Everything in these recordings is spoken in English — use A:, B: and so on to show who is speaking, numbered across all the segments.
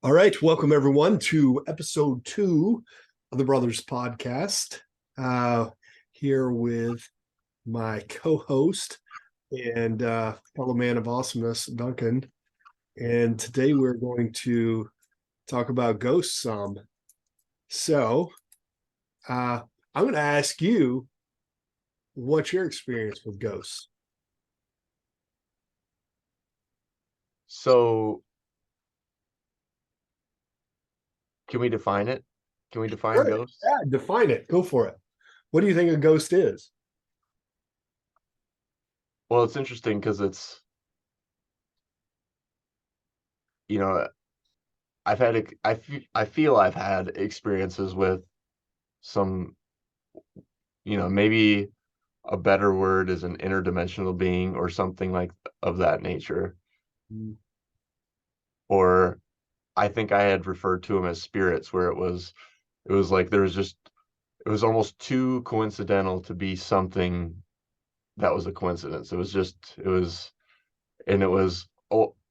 A: All right, welcome everyone to episode 2 of the Brothers Podcast. Here with my co-host and fellow man of awesomeness, Duncan. And today we're going to talk about ghosts some. So I'm going to ask you, what's your experience with ghosts?
B: So can we define it? Can we define
A: Sure.
B: ghosts?
A: Yeah, define it. Go for it. What do you think a ghost is?
B: Well, it's interesting because you know, I feel I've had experiences with some, maybe a better word is an interdimensional being or something like of that nature.
A: Mm.
B: Or I think I had referred to them as spirits where it was like it was almost too coincidental to be something that was a coincidence. And it was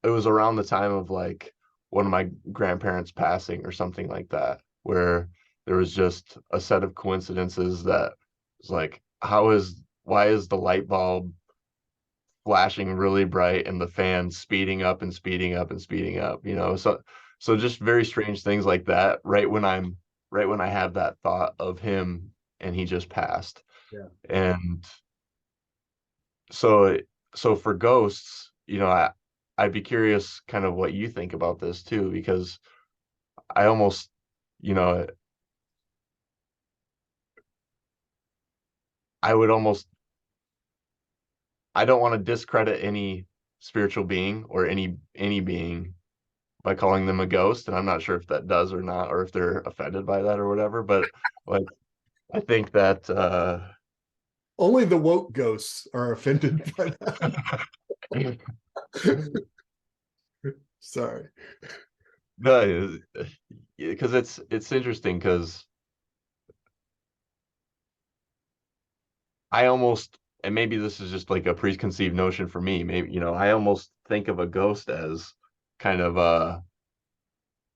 B: around the time of like one of my grandparents passing or something like that, where there was just a set of coincidences that was like, why is the light bulb flashing really bright and the fan speeding up and speeding up and speeding up, so just very strange things like that right when I have that thought of him and he just passed.
A: Yeah.
B: And so so for ghosts, I'd be curious kind of what you think about this too, because I almost, you know, I would almost I don't want to discredit any spiritual being or any being by calling them a ghost, and I'm not sure if that does or not, or if they're offended by that or whatever, but like I think that
A: Only the woke ghosts are offended by that. Sorry.
B: no, because it's interesting because I almost, and maybe this is just like a preconceived notion for me. Maybe, I almost think of a ghost as kind of a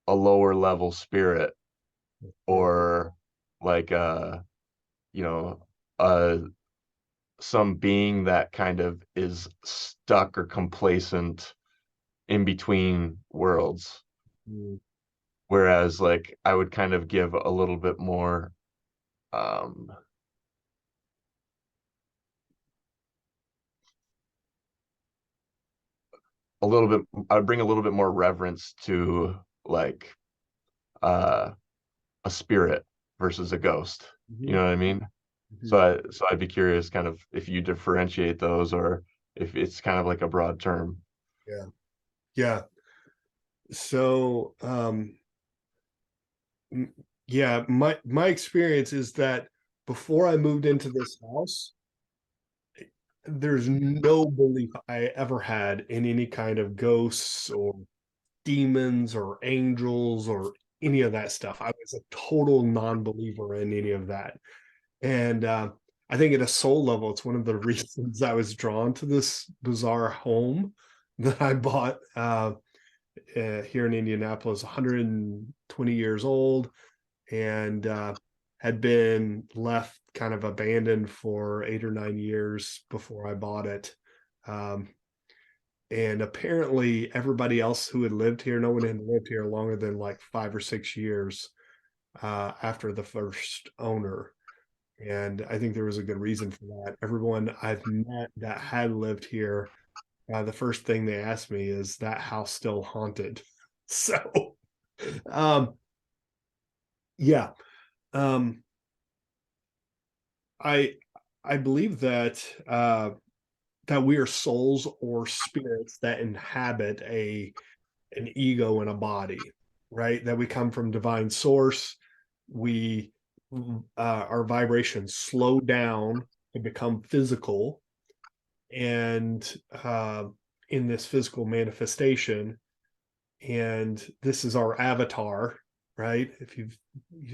B: lower level spirit or like you know, uh some being that kind of is stuck or complacent in between worlds.
A: Mm.
B: Whereas like I would kind of give um a little bit I would bring a little bit more reverence to like uh a spirit versus a ghost. You
A: Mhm.
B: know what I mean?
A: Mhm.
B: So I'd be curious kind of if you differentiate those or if it's kind of like a broad term.
A: Yeah. Yeah. So, m- yeah, my experience is that before I moved into this house, there's no belief I ever had in any kind of ghosts or demons or angels or any of that stuff. I was a total non-believer in any of that. And I think at a soul level, it's one of the reasons I was drawn to this bizarre home that I bought here in Indianapolis, 120 years old, and had been left kind of abandoned for 8 or 9 years before I bought it. Um, and apparently, everybody else who had lived here, no one had lived here longer than like 5 or 6 years after the first owner. And I think there was a good reason for that. Everyone I've met that had lived here, the first thing they asked me is that house still haunted. So, um, yeah, um, I I believe that we are souls or spirits that inhabit a an ego in a body, right? That we come from divine source. We our vibrations slow down and become physical, and in this physical manifestation, and this is our avatar, right? If you've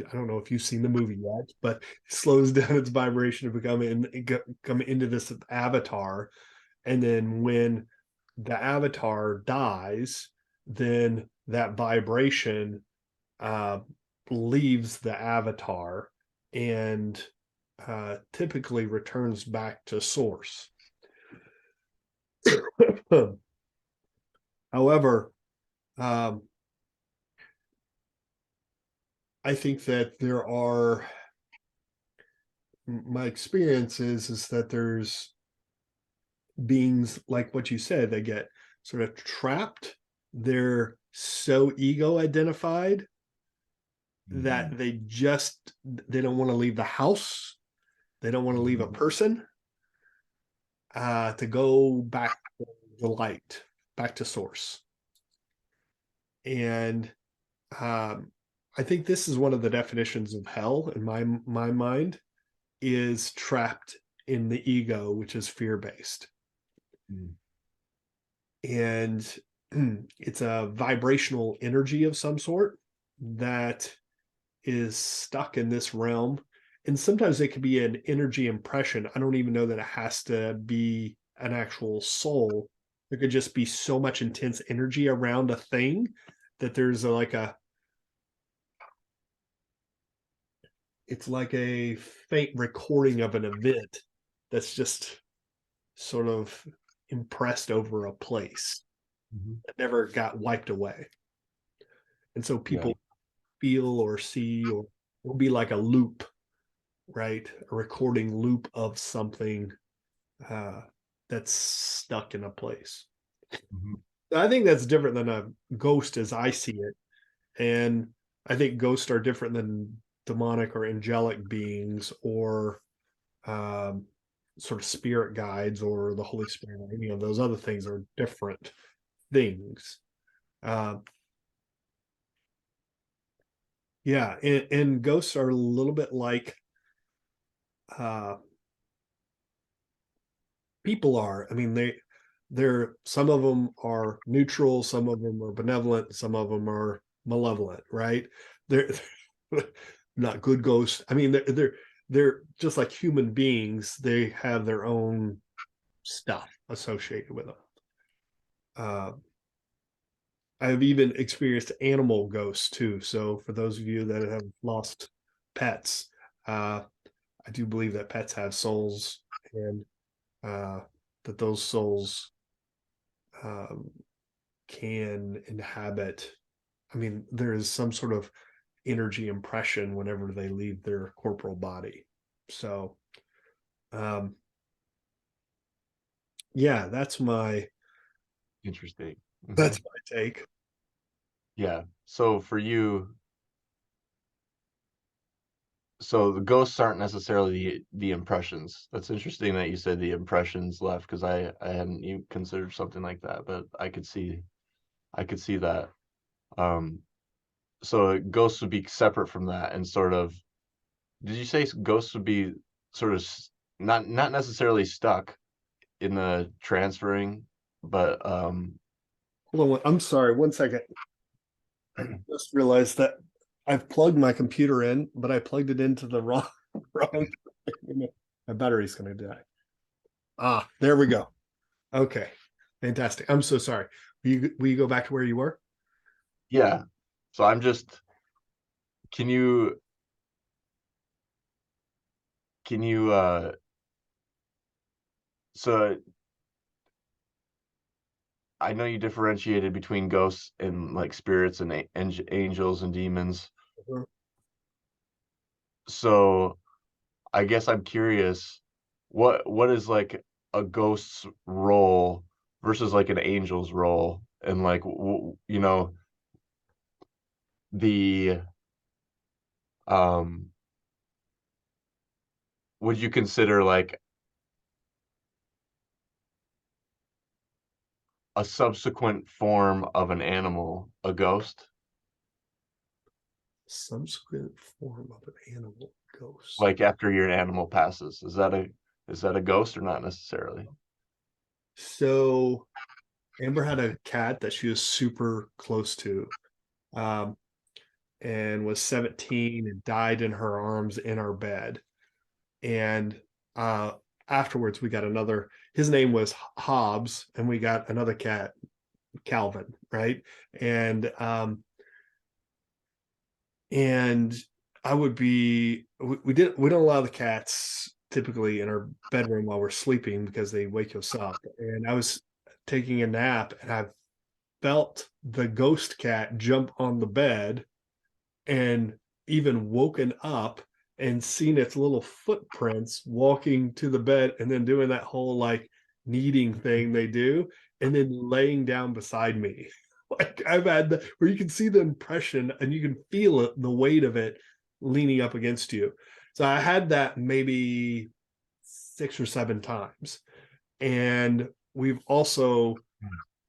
A: I don't know if you've seen the movie yet, but it slows down its vibration to come into this avatar, and then when the avatar dies, then that vibration uh, leaves the avatar and typically returns back to source. However, um, I think that there are, my experience is that there's beings like what you said, they get sort of trapped. They're so ego identified
B: Mhm.
A: that they don't want to leave the house. They don't want to leave a
B: Mhm.
A: person to go back to the light, back to source. And I think this is one of the definitions of hell in my mind, is trapped in the ego, which is fear based.
B: Mhm.
A: And it's a vibrational energy of some sort that is stuck in this realm. And sometimes it could be an energy impression. I don't even know that it has to be an actual soul. There could just be so much intense energy around a thing that there's like a, it's like a faint recording of an event that's just sort of impressed over a place
B: Mhm.
A: that never got wiped away. And so
B: Yeah.
A: people feel or see, or will be like a loop, right? A recording loop of something uh, that's stuck in a place.
B: Mhm.
A: I think that's different than a ghost as I see it. And I think ghosts are different than demonic or angelic beings or um, sort of spirit guides or the Holy Spirit. Or any of those other things are different things. Uh, yeah, and ghosts are a little bit like uh, people are. I mean, they're some of them are neutral, some of them are benevolent, some of them are malevolent, right? They're not good ghosts. I mean, they're just like human beings. They have their own stuff associated with them. Uh, I've even experienced animal ghosts too. So for those of you that have lost pets, I do believe that pets have souls, and uh, that those souls um, can inhabit. I mean, there is some sort of energy impression whenever they leave their corporal body. So, um, yeah,
B: Interesting.
A: that's
B: Mhm.
A: my take.
B: Yeah. So for you, so the ghosts aren't necessarily the impressions. That's interesting that you said the impressions left because I hadn't even considered something like that, but I could see that. Um, so ghosts would be separate from that and sort of. Did you say ghosts would be sort of not necessarily stuck in the transferring, but
A: Hold on, I'm sorry. One second. I just realized that I've plugged my computer in, but I plugged it into the wrong wrong. My battery's going to die. Ah, there we go. Okay, fantastic. I'm so sorry. Will you go back to where you were?
B: yeah. So I'm just can you can you so I know you differentiated between ghosts and like spirits and angels and demons.
A: Mhm.
B: So I guess I'm curious, what is like a ghost's role versus like an angel's role, and like you know the um would you consider like a subsequent form of an animal a ghost?
A: Subsequent form of an animal ghost.
B: Like after your animal passes, is that a ghost or not necessarily?
A: So Amber had a cat that she was super close to, um, and was 17 and died in her arms in our bed. And uh, afterwards, we got another. His name was Hobbs, and we got another cat Calvin, right? And and I would be we don't allow the cats typically in our bedroom while we're sleeping because they wake us up. And I was taking a nap and I felt the ghost cat jump on the bed and even woken up and seen its little footprints walking to the bed and then doing that whole like kneading thing they do and then laying down beside me. Like I've had where you can see the impression and you can feel it, the weight of it leaning up against you. So I had that maybe 6 or 7 times. And we've also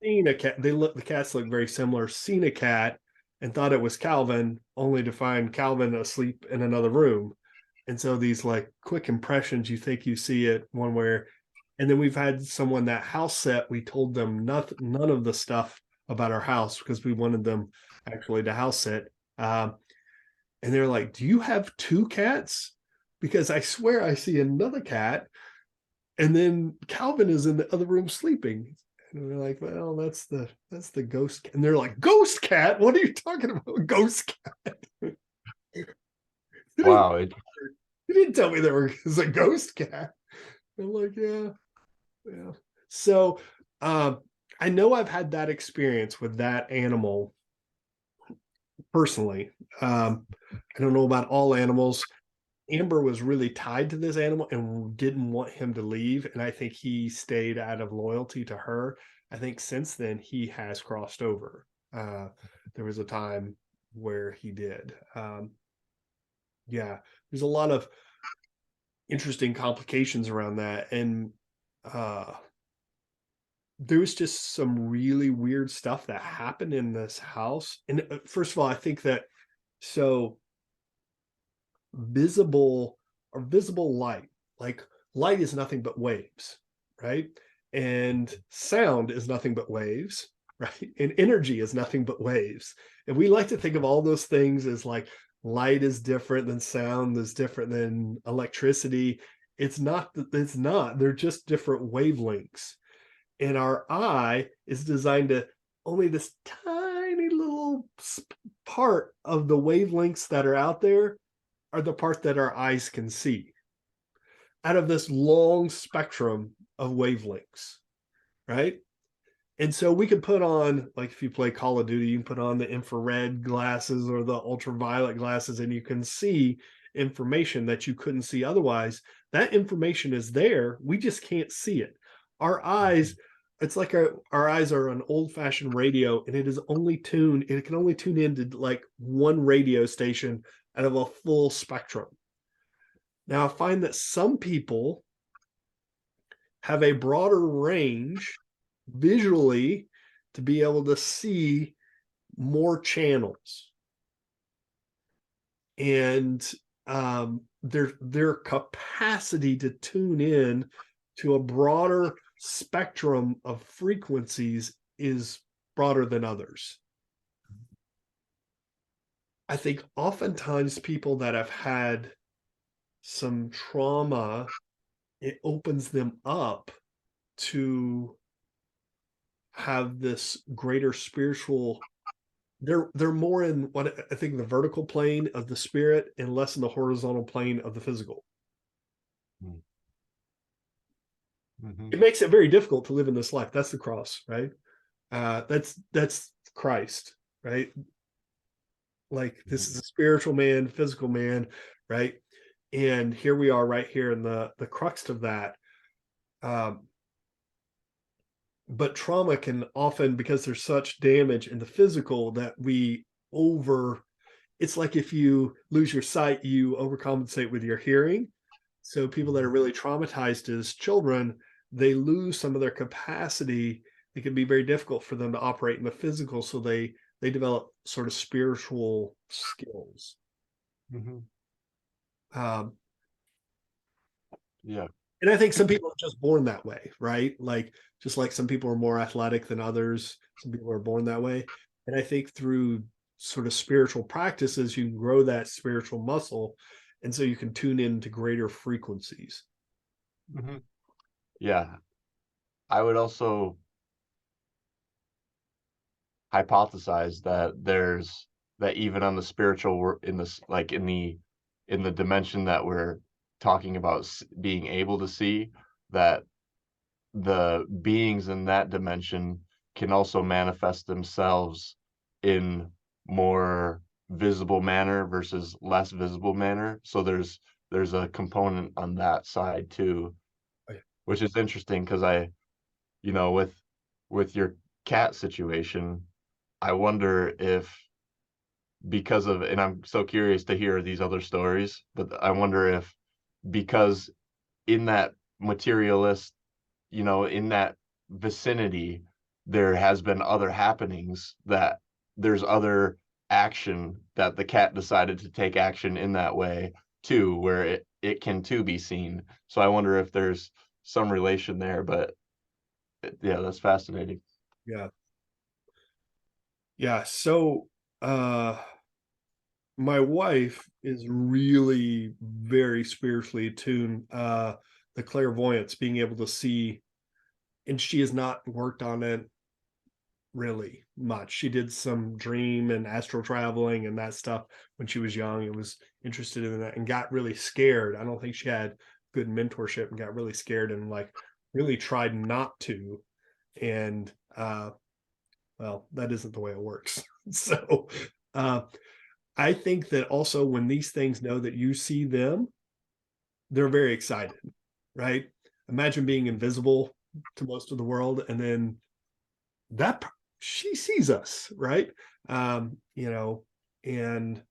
A: seen a cat. The cats look very similar. Seen a cat and thought it was Calvin, only to find Calvin asleep in another room. And so these like quick impressions, you think you see it one where, and then we've had someone that house set. We told them none of the stuff about our house because we wanted them actually to house sit. And they're like, "Do you have two cats?" Because I swear I see another cat, and then Calvin is in the other room sleeping. And we're like, well, that's the ghost cat. And they're like, ghost cat? What are you talking about? Ghost cat. He didn't,
B: Wow.
A: he didn't tell me there was a ghost cat. I'm like, yeah, yeah. So I know I've had that experience with that animal personally. I don't know about all animals. Amber was really tied to this animal and didn't want him to leave. And I think he stayed out of loyalty to her. I think since then he has crossed over. There was a time where he did. Yeah, there's a lot of interesting complications around that. And uh, there was just some really weird stuff that happened in this house. And first of all, I think that so visible or visible light. Like light is nothing but waves, right? And sound is nothing but waves, right? And energy is nothing but waves. And we like to think of all those things as like light is different than sound is different than electricity. It's not. It's not. They're just different wavelengths. And our eye is designed to only this tiny little part of the wavelengths that are out there are the part that our eyes can see out of this long spectrum of wavelengths, right? And so we can put on, like if you play Call of Duty, you can put on the infrared glasses or the ultraviolet glasses, and you can see information that you couldn't see otherwise. That information is there. We just can't see it. Our eyes, it's like our eyes are an old fashioned radio, and it can only tune into like one radio station out of a full spectrum. Now, I find that some people have a broader range visually to be able to see more channels. And their capacity to tune in to a broader spectrum of frequencies is broader than others. I think oftentimes people that have had some trauma, it opens them up to have this greater spiritual. They're more in what I think the vertical plane of the spirit and less in the horizontal plane of the physical.
B: Mm-hmm.
A: It makes it very difficult to live in this life. That's the cross, right? That's Christ, right? Like this is a spiritual man, physical man, right? And here we are right here in the crux of that. Um, but trauma can often, because there's such damage in the physical that we over, it's like if you lose your sight, you overcompensate with your hearing. So people that are really traumatized as children, they lose some of their capacity. It can be very difficult for them to operate in the physical, so they develop sort of spiritual skills.
B: Mm-hmm.
A: um,
B: Yeah.
A: and I think some people are just born that way, right? Like just like some people are more athletic than others, some people are born that way. And I think through sort of spiritual practices, you can grow that spiritual muscle, and so you can tune into greater frequencies.
B: Mm-hmm. Yeah. I would also hypothesize that there's that even on the spiritual in this like in the dimension that we're talking about being able to see, that the beings in that dimension can also manifest themselves in more visible manner versus less visible manner. So there's a component on that side too, which is interesting because you know, with your cat situation, I wonder if because of, and I'm so curious to hear these other stories, but I wonder if because in that materialist, you know, in that vicinity, there has been other happenings that there's other action that the cat decided to take action in that way too, where it can too be seen. So I wonder if there's some relation there, but yeah, that's fascinating.
A: Yeah. Yeah. So uh my wife is really very spiritually attuned. The clairvoyance, being able to see, and she has not worked on it really much. She did some dream and astral traveling and that stuff when she was young and was interested in that and got really scared. I don't think she had good mentorship and got really scared and like really tried not to. And well, that isn't the way it works. So uh I think that also when these things know that you see them, they're very excited, right? Imagine being invisible to most of the world and then that she sees us, right? You know, and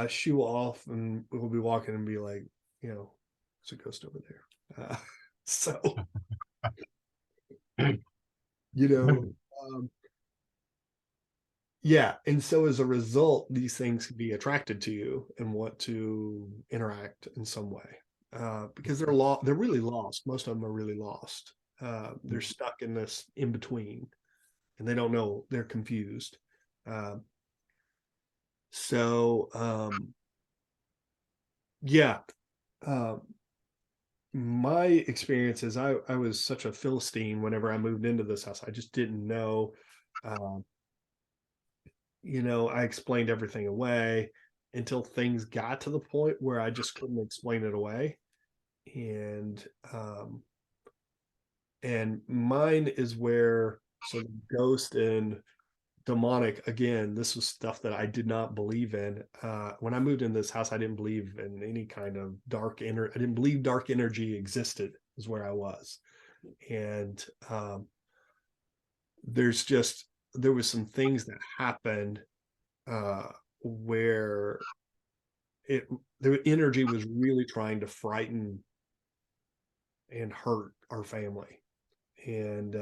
A: she will often will be walking and be like, you know, there's a ghost over there. So, you know, um, yeah. And so as a result, these things can be attracted to you and want to interact in some way. Because they're really lost. Most of them are really lost. They're stuck in this in between and they don't know, they're confused. Uh, so yeah, um, my experience is I was such a Philistine whenever I moved into this house. I just didn't know. Um, you know, I explained everything away until things got to the point where I just couldn't explain it away. And um, and mine is where so the ghost and demonic again, this was stuff that I did not believe in. When I moved in this house, I didn't believe in any kind of I didn't believe dark energy existed, is where I was. And there's just there was some things that happened uh where it the energy was really trying to frighten and hurt our family. And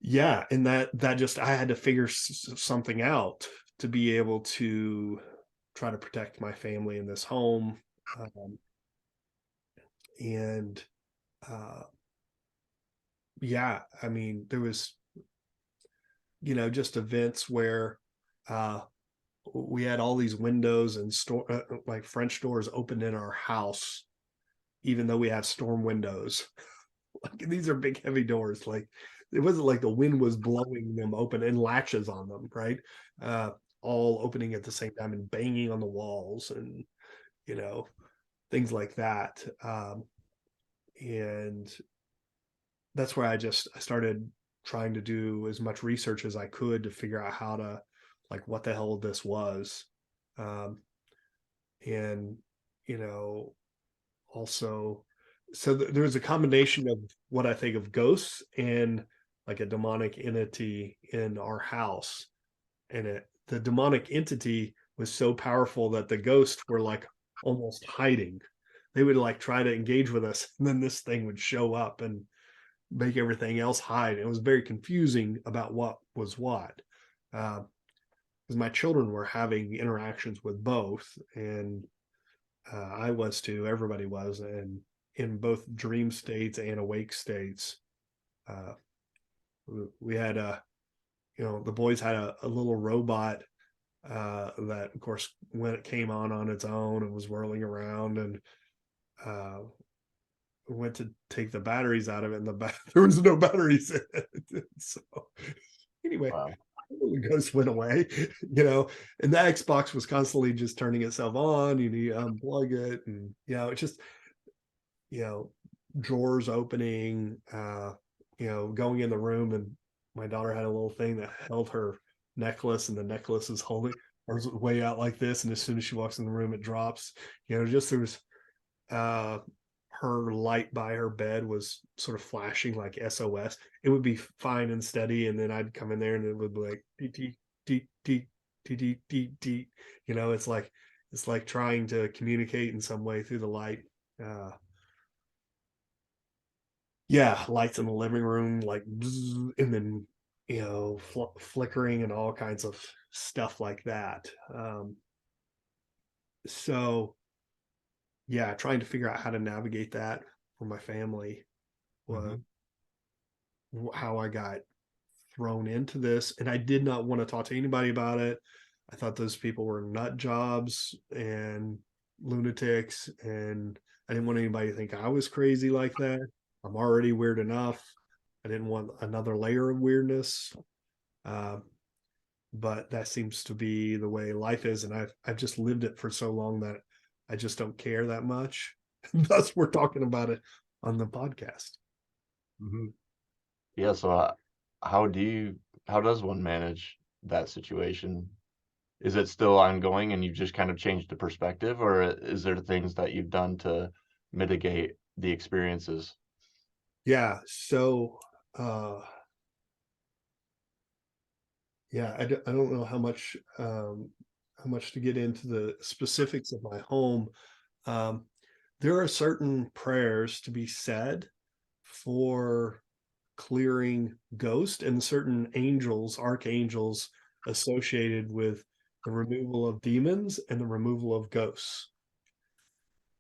A: yeah, and that just I had to figure something out to be able to try to protect my family in this home. Um, and uh, yeah, I mean, there was, you know, just events where uh, we had all these windows and like French doors open in our house, even though we have storm windows. Like these are big, heavy doors. Like it wasn't like the wind was blowing them open and latches on them, right? Uh, all opening at the same time and banging on the walls and you know things like that. And that's where I started trying to do as much research as I could to figure out how to like what the hell this was. Um, and you know also so there's a combination of what I think of ghosts and like a demonic entity in our house. And the demonic entity was so powerful that the ghosts were like almost hiding. They would like try to engage with us, and then this thing would show up and make everything else hide. It was very confusing about what was what. Because my children were having interactions with both, and I was too. Everybody was, and in both dream states and awake states. Uh, we had a, you know, the boys had a little robot that, of course, when it came on its own and was whirling around, and uh, went to take the batteries out of it, and there was no batteries in it. So anyway,
B: Wow.
A: the ghost went away, you know, and the Xbox was constantly just turning itself on. You need to unplug it, and it's just you know, drawers opening, going in the room, and my daughter had a little thing that held her necklace, and the necklace is holding hers way out like this, and as soon as she walks in the room, it drops. Just there was uh her light by her bed was sort of flashing like SOS. It would be fine and steady, and then I'd come in there and it would be like dee dee dee dee dee dee dee dee. It's like trying to communicate in some way through the light. Uh yeah, lights in the living room, like bzz, and then flickering and all kinds of stuff like that. So yeah, trying to figure out how to navigate that for my family was
B: Hmm.
A: how I got thrown into this, and I did not want to talk to anybody about it. I thought those people were nut jobs and lunatics, and I didn't want anybody to think I was crazy like that. I'm already weird enough. I didn't want another layer of weirdness. Uh, but that seems to be the way life is, and I've just lived it for so long that I just don't care that much. Thus, we're talking about it on the podcast.
B: Hmm. Yeah. So, how do you, how does one manage that situation? Is it still ongoing and you've just kind of changed the perspective, or is there things that you've done to mitigate the experiences?
A: Yeah. So, uh, yeah, I don't know how much to get into the specifics of my home. Um, there are certain prayers to be said for clearing ghost, and certain angels, archangels associated with the removal of demons and the removal of ghosts.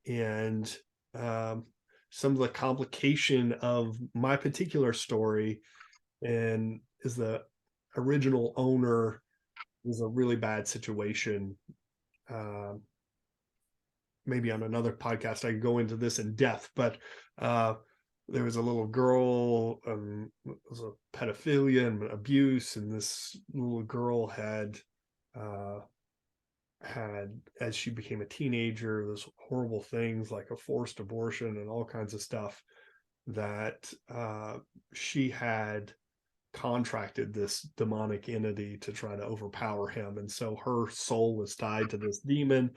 A: And um, some of the complication of my particular story and is the original owner was a really bad situation. Um, Maybe on another podcast I could go into this in depth, but uh, there was a little girl, it was a pedophilia and abuse, and this little girl uh, had, as she became a teenager, those horrible things like a forced abortion and all kinds of stuff that she had contracted this demonic entity to try to overpower him, and so her soul was tied to this demon,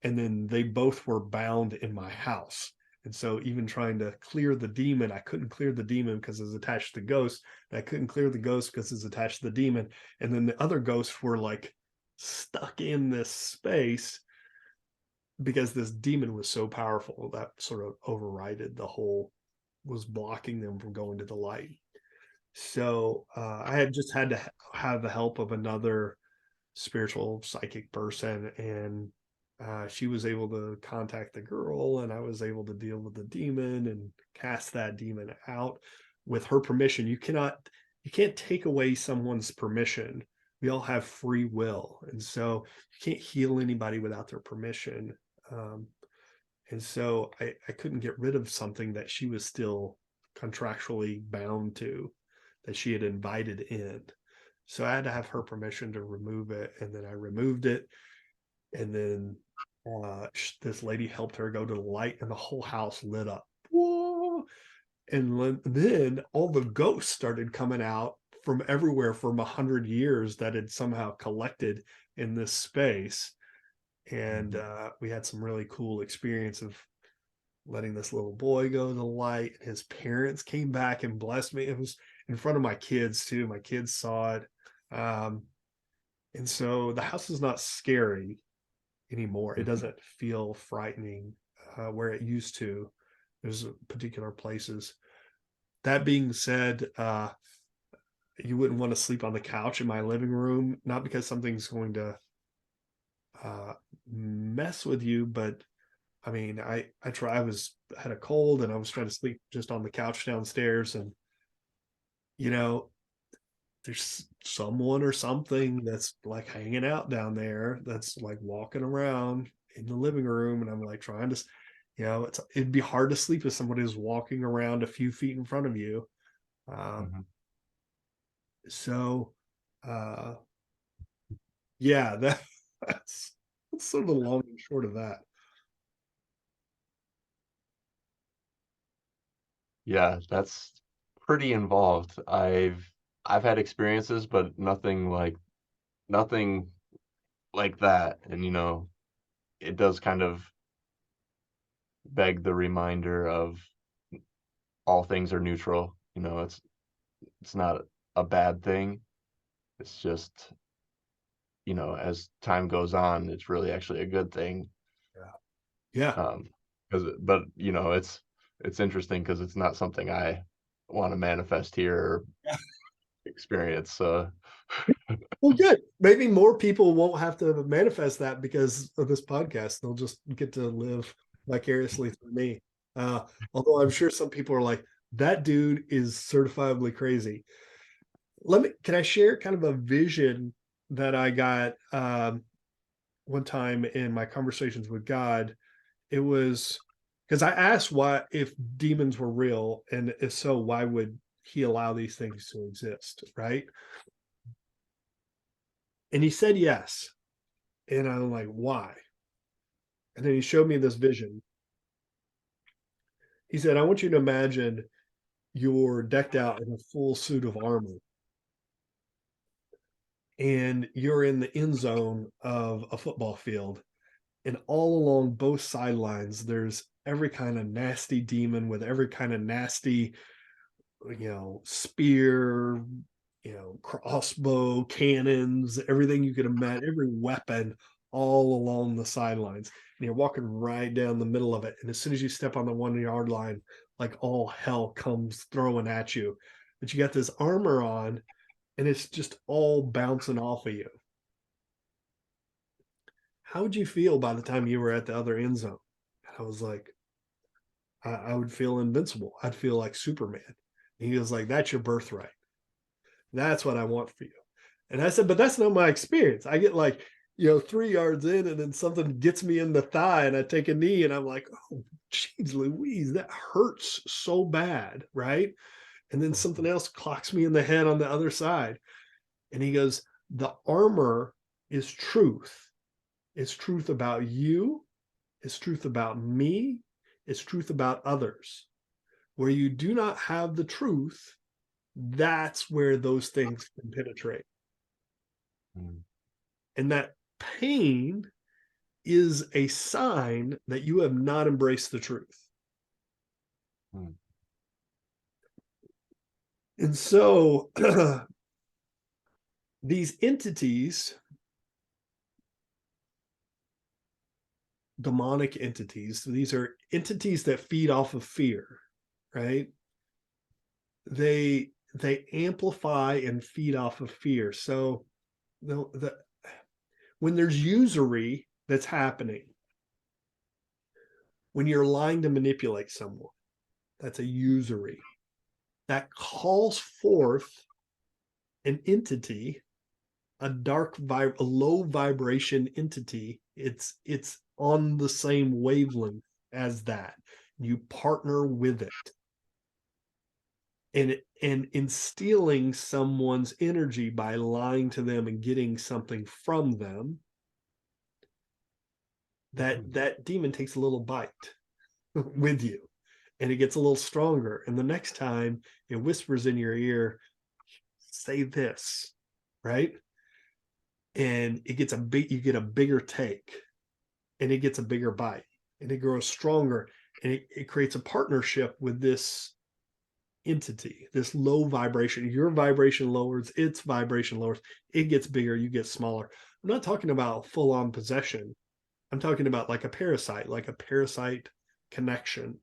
A: and then they both were bound in my house. And so even trying to clear the demon, I couldn't clear the demon because it was attached to the ghost. And I couldn't clear the ghost because it's attached to the demon. And then the other ghosts were like stuck in this space because this demon was so powerful that sort of overrided the whole, was blocking them from going to the light. So I had just had to have the help of another spiritual psychic person, and she was able to contact the girl, and I was able to deal with the demon and cast that demon out with her permission. You can't take away someone's permission. We all have free will, and so you can't heal anybody without their permission. um, and so I couldn't get rid of something that she was still contractually bound to, that she had invited in. So I had to have her permission to remove it, and then I removed it, and then this lady helped her go to the light, and the whole house lit up. Whoa! And then all the ghosts started coming out from everywhere from 100 years that had somehow collected in this space, and
B: Mhm.
A: we had some really cool experience of letting this little boy go to the light. His parents came back and blessed me. It was in front of my kids too. My kids saw it. Um, and so the house is not scary anymore. It
B: Mhm.
A: doesn't feel frightening where it used to. There's particular places. That being said, you wouldn't want to sleep on the couch in my living room, not because something's going to uh, mess with you, but I mean, I had a cold, and I was trying to sleep just on the couch downstairs, and you know, there's someone or something that's like hanging out down there, that's like walking around in the living room, and I'm like trying to It'd be hard to sleep if somebody is walking around a few feet in front of you. Um,
B: Mhm.
A: so, uh, yeah, that's that's sort of the long and short of that.
B: Yeah, that's pretty involved. I've had experiences, but nothing like that. And it does kind of beg the reminder of all things are neutral. It's not a bad thing. It's just, as time goes on, it's really actually a good thing.
A: Yeah. Yeah.
B: Um, but it's interesting because it's not something I want to manifest here or experience. So,
A: Well, good. Maybe more people won't have to manifest that because of this podcast. They'll just get to live vicariously through me. Although I'm sure some people are like, that dude is certifiably crazy. Can I share kind of a vision that I got one time in my conversations with God? It was because I asked why, if demons were real, and if so, why would he allow these things to exist, right? And he said yes. And I'm like, why? And then he showed me this vision. He said, I want you to imagine you're decked out in a full suit of armor and you're in the end zone of a football field. And all along both sidelines, there's every kind of nasty demon with every kind of nasty, spear, crossbow, cannons, everything you could imagine, every weapon all along the sidelines. And you're walking right down the middle of it. And as soon as you step on the 1 yard line, like all hell comes throwing at you. But you got this armor on and it's just all bouncing off of you. How would you feel by the time you were at the other end zone? And I was like, I would feel invincible. I'd feel like Superman. And he was like, that's your birthright. That's what I want for you. And I said, but that's not my experience. I get like, 3 yards in and then something gets me in the thigh and I take a knee and I'm like, oh, geez, Louise, that hurts so bad. Right. And then something else clocks me in the head on the other side. And he goes, the armor is truth. It's truth about you. It's truth about me. It's truth about others. Where you do not have the truth, that's where those things can penetrate.
B: mm,
A: And that pain is a sign that you have not embraced the truth.
B: mm,
A: And so these entities, demonic entities, these are entities that feed off of fear, right? They amplify and feed off of fear. So when there's usury that's happening, when you're lying to manipulate someone, that's a usury. That calls forth an entity, a low vibration entity. It's on the same wavelength as that. You partner with it. And in stealing someone's energy by lying to them and getting something from them,
B: mhm,
A: that demon takes a little bite with you and it gets a little stronger. And the next time it whispers in your ear, say this, right? And you get a bigger take and it gets a bigger bite and it grows stronger and it creates a partnership with this entity, this low vibration. Your vibration lowers, its vibration lowers, it gets bigger, you get smaller. I'm not talking about full on possession. I'm talking about like a parasite connection.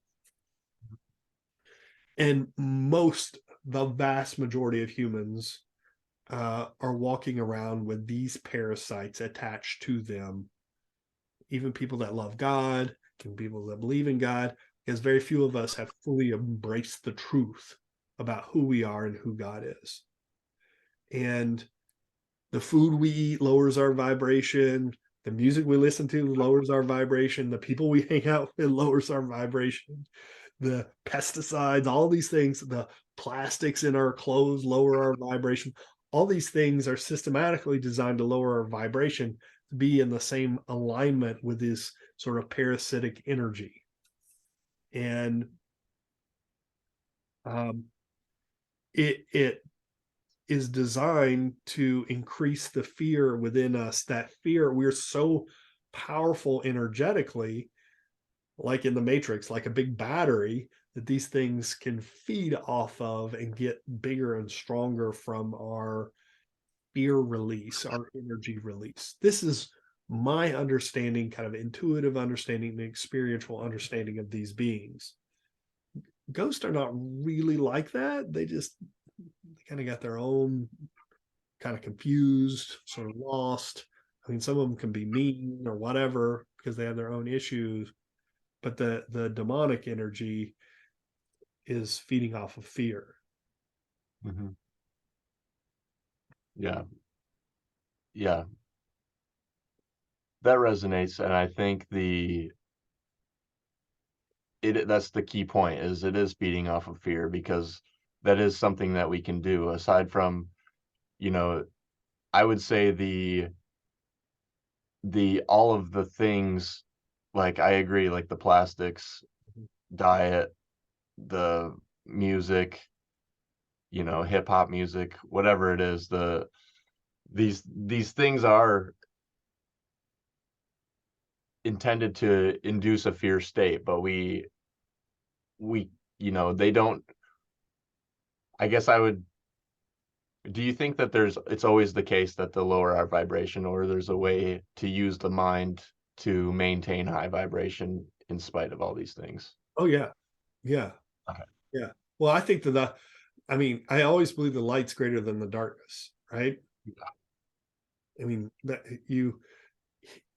A: And the vast majority of humans are walking around with these parasites attached to them. Even people that love God, even people that believe in God, because very few of us have fully embraced the truth about who we are and who God is. And the food we eat lowers our vibration. The music we listen to lowers our vibration. The people we hang out with lowers our vibration. The pesticides, all these things, the plastics in our clothes lower our vibration. All these things are systematically designed to lower our vibration to be in the same alignment with this sort of parasitic energy. And um, it is designed to increase the fear within us. That fear, we're so powerful energetically, like in the Matrix, like a big battery, that these things can feed off of and get bigger and stronger from our fear release, our energy release. This is my understanding, kind of intuitive understanding, and experiential understanding of these beings. Ghosts are not really like that. They kind of got their own, kind of confused, sort of lost. I mean, some of them can be mean or whatever because they have their own issues, but the demonic energy is feeding off of fear.
B: Hmm. Yeah, yeah, that resonates, and I think that's the key point, is it is feeding off of fear, because that is something that we can do aside from, you know, I would say the all of the things, like I agree, like the plastics, diet, the music, hip hop music, whatever it is, these things are intended to induce a fear state, but we they don't. I guess I would. Do you think that it's always the case that the lower our vibration, or there's a way to use the mind to maintain high vibration in spite of all these things?
A: Oh yeah, yeah,
B: Okay.
A: yeah. Well, I think I mean, I always believe the light's greater than the darkness, right? I mean, that you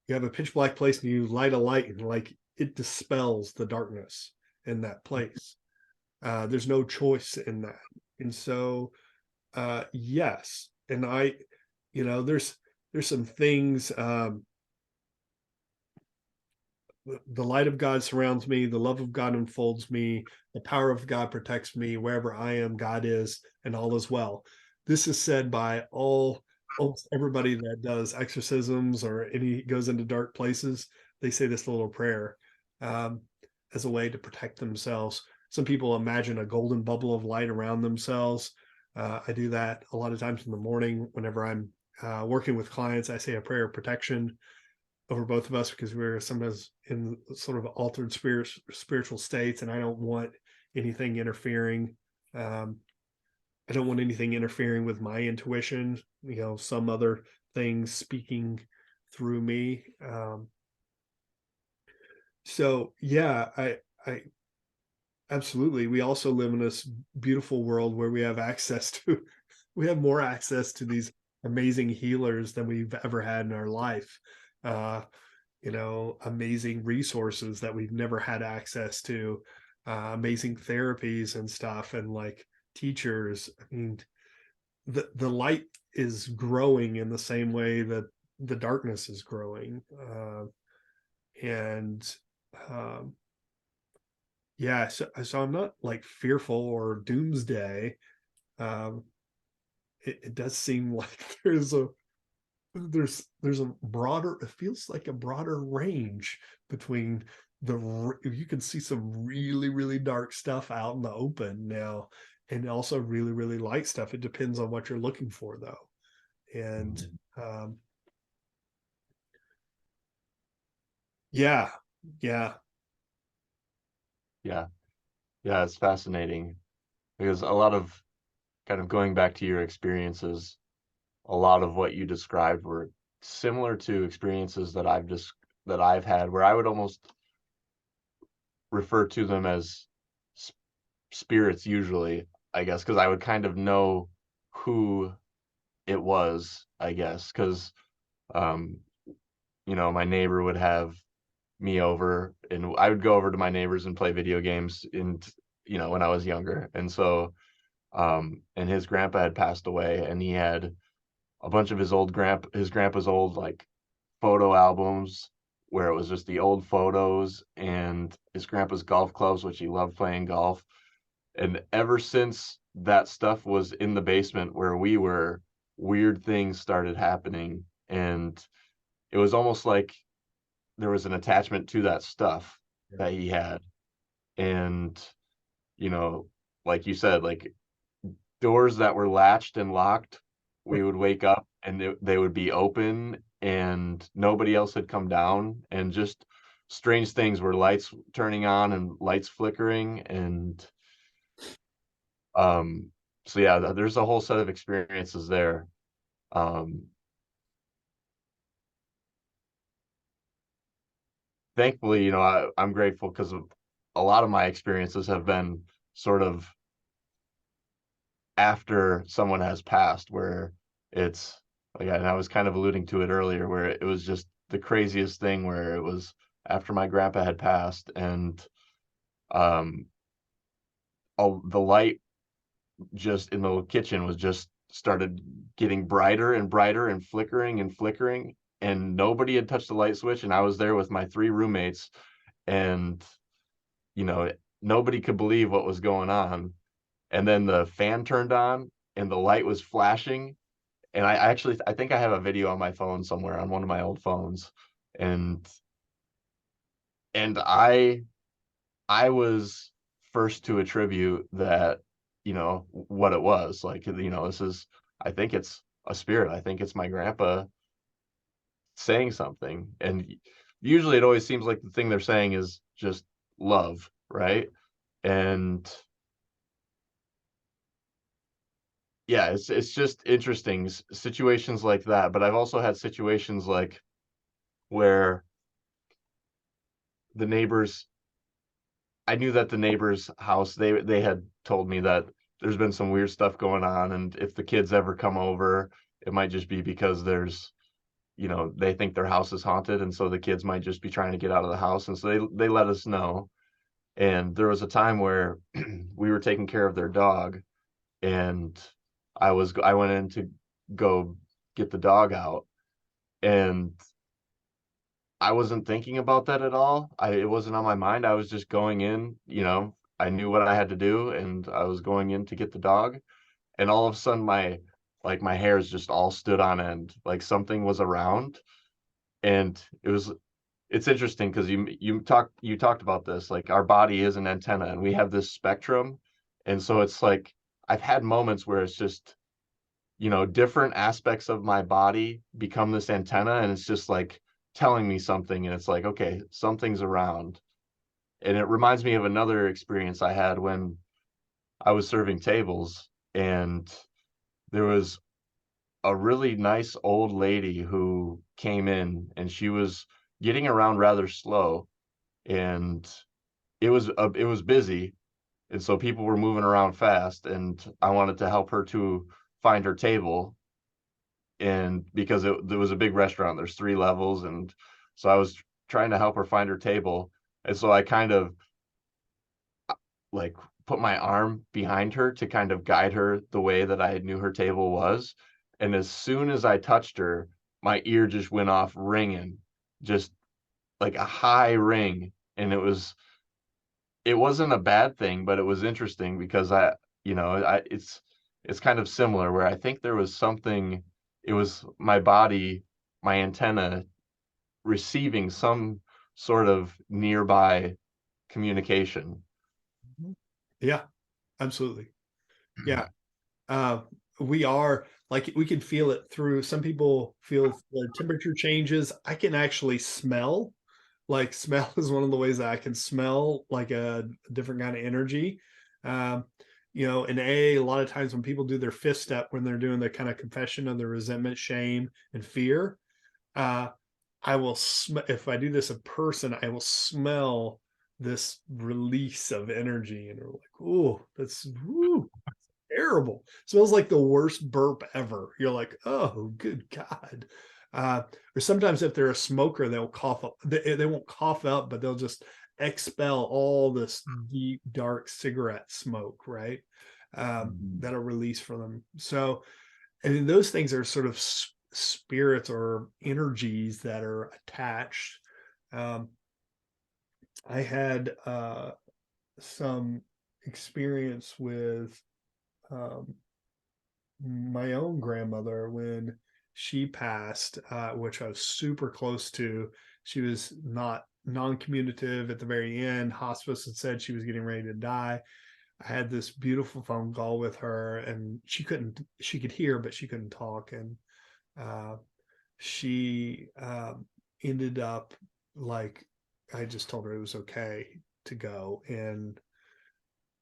A: have a pitch black place and you light a light and like it dispels the darkness in that place. There's no choice in that. And so yes. And there's some things, the light of God surrounds me, the love of God enfolds me, the power of God protects me. Wherever I am, God is, and all is well. This is said by almost everybody that does exorcisms or any goes into dark places. They say this little prayer, um, as a way to protect themselves. Some people imagine a golden bubble of light around themselves. I do that a lot of times in the morning whenever I'm working with clients. I say a prayer of protection over both of us because we're sometimes in sort of altered spiritual states, and I don't want anything interfering. Um, I don't want anything interfering with my intuition. Some other things speaking through me. So yeah, I absolutely. We also live in this beautiful world where we have access to, we have more access to these amazing healers than we've ever had in our life. Uh, amazing resources that we've never had access to, amazing therapies and stuff, and like teachers. I mean, the light is growing in the same way that the darkness is growing, and um, yeah, so I'm not like fearful or doomsday. Um, it does seem like there's a broader, it feels like a broader range between you can see some really really dark stuff out in the open now, and also really really light stuff. It depends on what you're looking for though. And
B: Mhm.
A: um yeah, yeah.
B: Yeah, yeah, it's fascinating, because a lot of, kind of going back to your experiences, a lot of what you described were similar to experiences that I've had, where I would almost refer to them as spirits usually, I guess, because I would kind of know who it was, I guess, because um, my neighbor would have me over, and I would go over to my neighbors and play video games when I was younger. And so and his grandpa had passed away, and he had a bunch of his grandpa's old, like, photo albums where it was just the old photos and his grandpa's golf clubs, which he loved playing golf. And ever since that stuff was in the basement where we were, weird things started happening. And it was almost like there was an attachment to that stuff
A: Yeah.
B: that he had. And, you know, like you said, like doors that were latched and locked, we would wake up and they would be open and nobody else had come down, and just strange things were lights turning on and lights flickering. And um so yeah, there's a whole set of experiences there. um Thankfully, I'm grateful because a lot of my experiences have been sort of after someone has passed, where it's like, and I was kind of alluding to it earlier, where it was just the craziest thing, where it was after my grandpa had passed. And um the light just in the kitchen was just started getting brighter and brighter and flickering, and nobody had touched the light switch, and I was there with my three roommates, and you know nobody could believe what was going on. And then the fan turned on and the light was flashing, and I think I have a video on my phone somewhere, on one of my old phones. and and I was first to attribute that, what it was like. This is, I think it's a spirit. I think it's my grandpa saying something. And usually it always seems like the thing they're saying is just love, right? And yeah, it's just interesting, situations like that. But I've also had situations like where the neighbors, I knew that the neighbor's house, they had told me that there's been some weird stuff going on, and if the kids ever come over, it might just be because they think their house is haunted, and so the kids might just be trying to get out of the house, and so they let us know. And there was a time where we were taking care of their dog, and I went in to go get the dog out, and I wasn't thinking about that at all. It wasn't on my mind. I was just going in, I knew what I had to do, and I was going in to get the dog. And all of a sudden my hairs just all stood on end, like something was around. And it's interesting because you talked about this, like our body is an antenna and we have this spectrum. And so it's like I've had moments where it's just, different aspects of my body become this antenna, and it's just like telling me something, and it's like, okay, something's around. And it reminds me of another experience I had when I was serving tables, and there was a really nice old lady who came in, and she was getting around rather slow, and it was busy, and so people were moving around fast, and I wanted to help her to find her table. And because there was a big restaurant, there's three levels, and so I was trying to help her find her table. And so I kind of like put my arm behind her to kind of guide her the way that I knew her table was. And as soon as I touched her, my ear just went off ringing, just like a high ring. And it wasn't a bad thing, but it was interesting because it's kind of similar, where I think there was something, it was my body, my antenna receiving some sort of nearby communication.
A: Yeah, absolutely. Yeah. Uh, we are like, we can feel it through. Some people feel the temperature changes. I can actually smell. Like, smell is one of the ways that I can smell like a different kind of energy. Um, in a lot of times when people do their fifth step, when they're doing the kind of confession of the resentment, shame, and fear, uh, I will if I do this in person, I will smell this release of energy, and they're like, "Ooh, that's woo, terrible. Smells like the worst burp ever." You're like, "Oh, good God." Or sometimes if they're a smoker, they'll cough up. They won't cough up, but they'll just expel all this deep, dark cigarette smoke, right?
B: Mhm.
A: That'll release from them. So, I mean, those things are sort of spirits or energies that are attached. Um, I had some experience with um, my own grandmother when she passed, which I was super close to. She was not non-communicative at the very end. Hospice had said she was getting ready to die. I had this beautiful phone call with her, and she could hear, but she couldn't talk. And uh, she ended up like, I just told her it was okay to go. And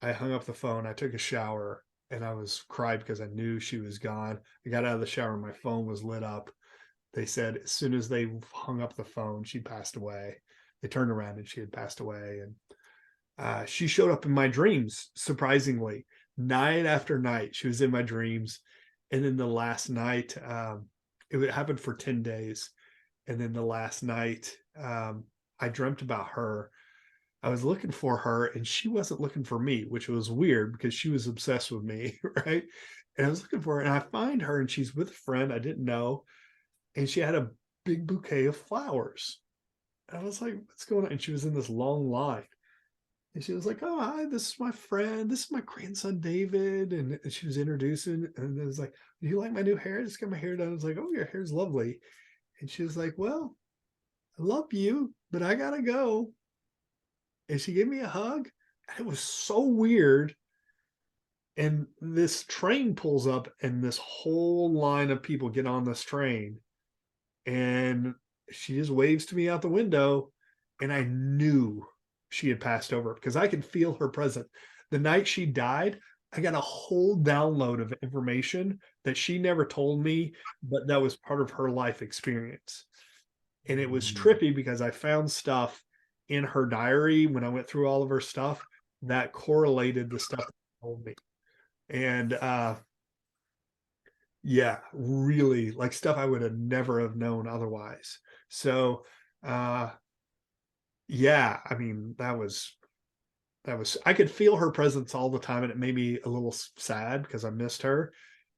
A: I hung up the phone. I took a shower and I was cried because I knew she was gone. I got out of the shower and my phone was lit up. They said as soon as they hung up the phone, she passed away. They turned around and she had passed away. And she showed up in my dreams, surprisingly, night after night. She was in my dreams. And then the last night, it happened for 10 days. And then the last night, I dreamt about her. I was looking for her and she wasn't looking for me, which was weird because she was obsessed with me, right? And I was looking for her and I find her and she's with a friend I didn't know. And she had a big bouquet of flowers. And I was like, what's going on? And she was in this long line. And she was like, oh, hi, this is my friend. This is my grandson, David. And she was introducing. And it was like, do you like my new hair? I just got my hair done. I was like, oh, your hair's lovely. And she was like, well, I love you, but I got to go. And she gave me a hug. It was so weird. And this train pulls up, and this whole line of people get on this train. And she just waves to me out the window. And I knew she had passed over because I could feel her presence. The night she died, I got a whole download of information that she never told me, but that was part of her life experience. And it was trippy because I found stuff in her diary when I went through all of her stuff that correlated the stuff that she told me. And yeah, really like stuff I would have never have known otherwise. So uh yeah, I mean that was I could feel her presence all the time and it made me a little sad because I missed her.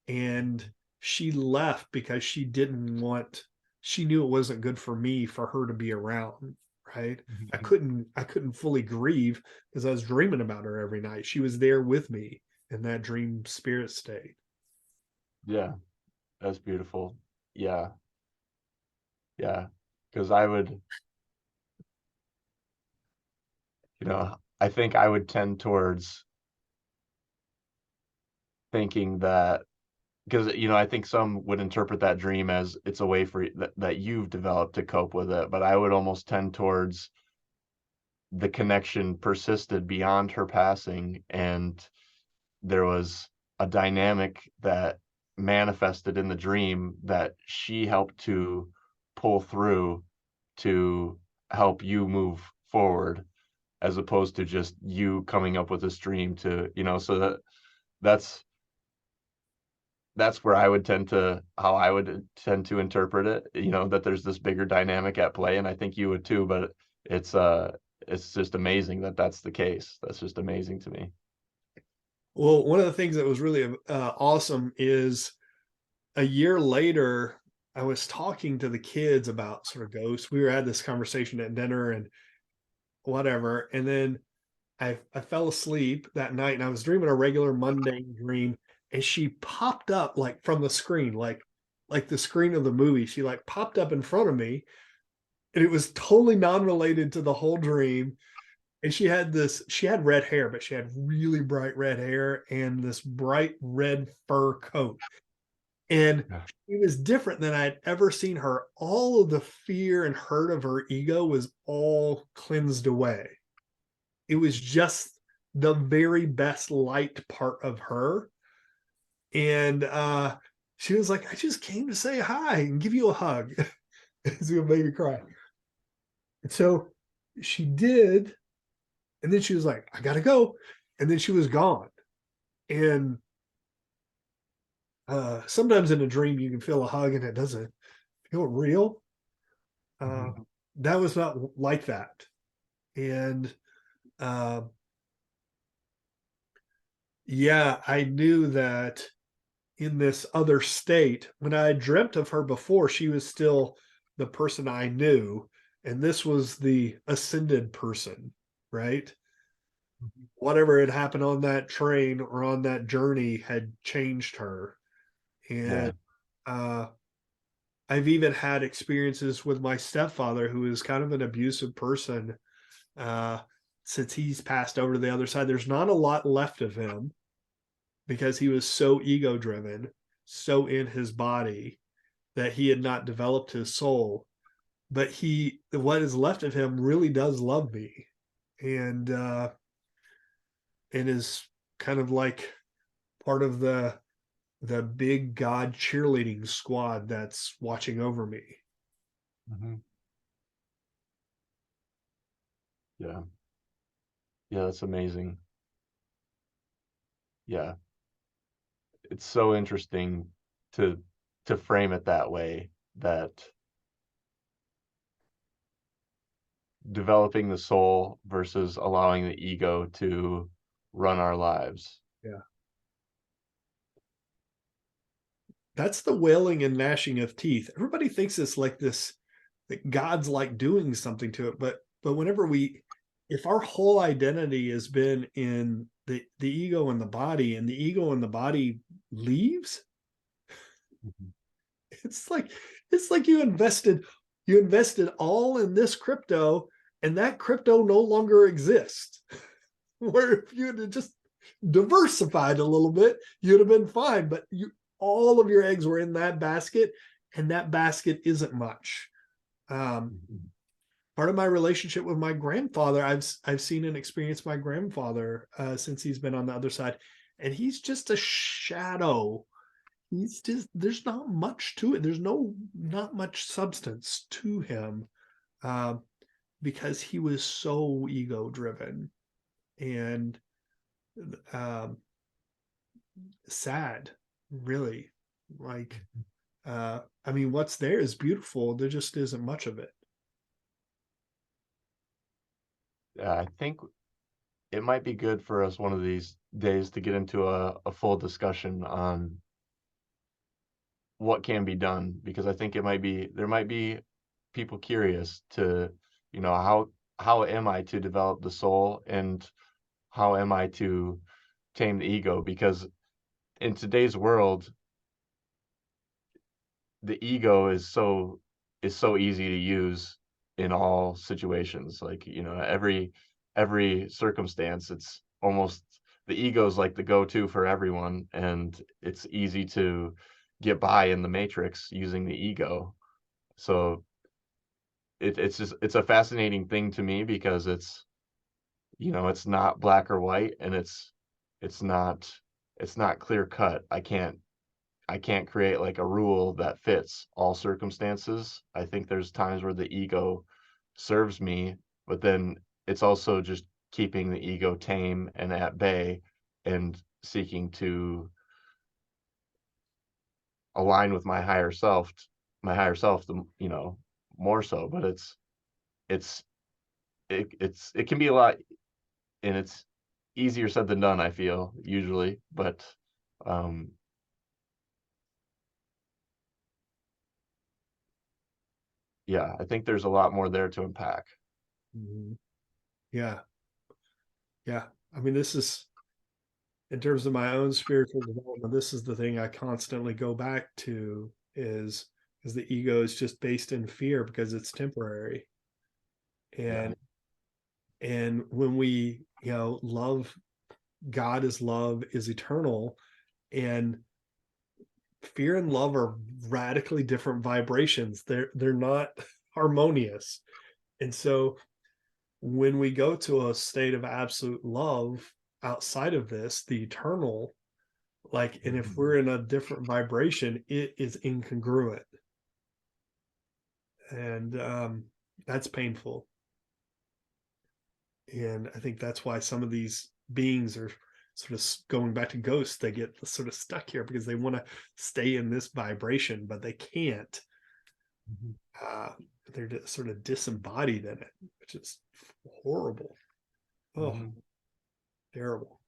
A: And she left because she knew it wasn't good for me for her to be around, right? I couldn't fully grieve because I was dreaming about her every night. She was there with me in that dream spirit state.
B: Yeah, that's beautiful. Yeah, yeah. Because I would, I think I would tend towards thinking that because I think some would interpret that dream as it's a way for that you've developed to cope with it, but I would almost tend towards the connection persisted beyond her passing, and there was a dynamic that manifested in the dream that she helped to pull through to help you move forward, as opposed to just you coming up with this dream to, so that's that's where I would tend to how I would tend to interpret it, that there's this bigger dynamic at play, and I think you would too, but it's uh it's just amazing that that's the case. That's just amazing to me.
A: Well, one of the things that was really awesome is a year later, I was talking to the kids about sort of ghosts. We were had this conversation at dinner and whatever, and then I fell asleep that night and I was dreaming a regular mundane dream, and she popped up like from the screen, like the screen of the movie. She like popped up in front of me, and it was totally non-related to the whole dream. And she had red hair, but she had really bright red hair and this bright red fur coat. And
B: Yeah.
A: she was different than I'd ever seen her. All of the fear and hurt of her ego was all cleansed away. It was just the very best light part of her. And she was like, I just came to say hi and give you a hug. It's gonna make me cry. And so she did, and then she was like, I gotta go. And then she was gone. And sometimes in a dream you can feel a hug and it doesn't feel real. Uh,
B: Mhm.
A: that was not like that. And uh, yeah, I knew that in this other state. When I dreamt of her before, she was still the person I knew, and this was the ascended person, right? Whatever had happened on that train or on that journey had changed her. And
B: Yeah.
A: uh, I've even had experiences with my stepfather, who is kind of an abusive person. Uh, since he's passed over to the other side, there's not a lot left of him because he was so ego driven, so in his body that he had not developed his soul. But what is left of him really does love me, and is kind of like part of the big God cheerleading squad that's watching over me.
B: Hmm. Yeah. Yeah, that's amazing. Yeah. It's so interesting to frame it that way, that developing the soul versus allowing the ego to run our lives.
A: Yeah. That's the wailing and gnashing of teeth. Everybody thinks it's like this, that God's like doing something to it, but whenever if our whole identity has been in the ego and the body, and the ego and the body leaves,
B: Mhm.
A: it's like it's like you invested all in this crypto, and that crypto no longer exists. Where if you had just diversified a little bit, you'd have been fine. But all of your eggs were in that basket, and that basket isn't much. Um,
B: Mhm.
A: Part of my relationship with my grandfather, I've seen and experienced my grandfather since he's been on the other side, and he's just a shadow. He's just there's not much to it. There's not much substance to him, uh, because he was so ego driven and um, sad, really. Like, I mean, what's there is beautiful. There just isn't much of it.
B: Yeah, I think it might be good for us one of these days to get into a full discussion on what can be done, because I think there might be people curious to, how am I to develop the soul, and how am I to tame the ego? Because in today's world, the ego is so easy to use in all situations. Like, every circumstance, it's almost the ego is like the go-to for everyone, and it's easy to get by in the matrix using the ego. So it's a fascinating thing to me, because it's not black or white, and it's not it's not clear cut. I can't create like a rule that fits all circumstances. I think there's times where the ego serves me, but then it's also just keeping the ego tame and at bay, and seeking to align with my higher self, more so. But it's it can be a lot, and it's easier said than done, I feel, usually. But um yeah, I think there's a lot more there to unpack.
A: Mhm. Yeah, yeah. I mean, this is in terms of my own spiritual development. This is the thing I constantly go back to is the ego is just based in fear because it's temporary,
B: Yeah.
A: and when we love, God is love, is eternal, and fear and love are radically different vibrations. They're not harmonious. And so when we go to a state of absolute love outside of this, the eternal, like, and if
B: Mhm.
A: we're in a different vibration, it is incongruent. And that's painful. And I think that's why some of these beings are sort of going back to ghosts. They get sort of stuck here because they want to stay in this vibration, but they can't.
B: Mhm.
A: uh, they're sort of disembodied in it, which is horrible. Oh,
B: Mhm.
A: terrible.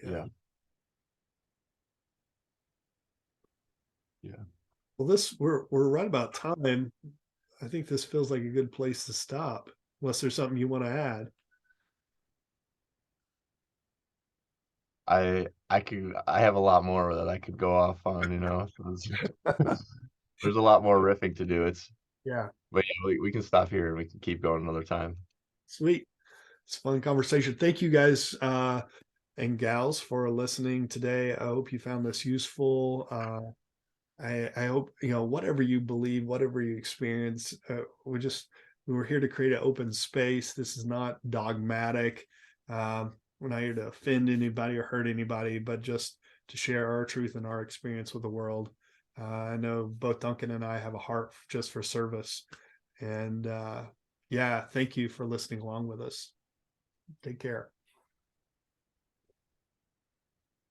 A: Yeah.
B: Yeah.
A: Well, this we're right about time. I think this feels like a good place to stop, unless there's something you want to add.
B: I have a lot more that I could go off on, you know. So there's a lot more riffing to do.
A: Yeah,
B: But yeah, we can stop here and we can keep going another time.
A: sweet. It's a fun conversation. Thank you guys and gals for listening today. I hope you found this useful. I hope, whatever you believe, whatever you experience, we're here to create an open space. This is not dogmatic. We're not here to offend anybody or hurt anybody, but just to share our truth and our experience with the world. I know both Duncan and I have a heart just for service. And yeah, thank you for listening along with us. Take care.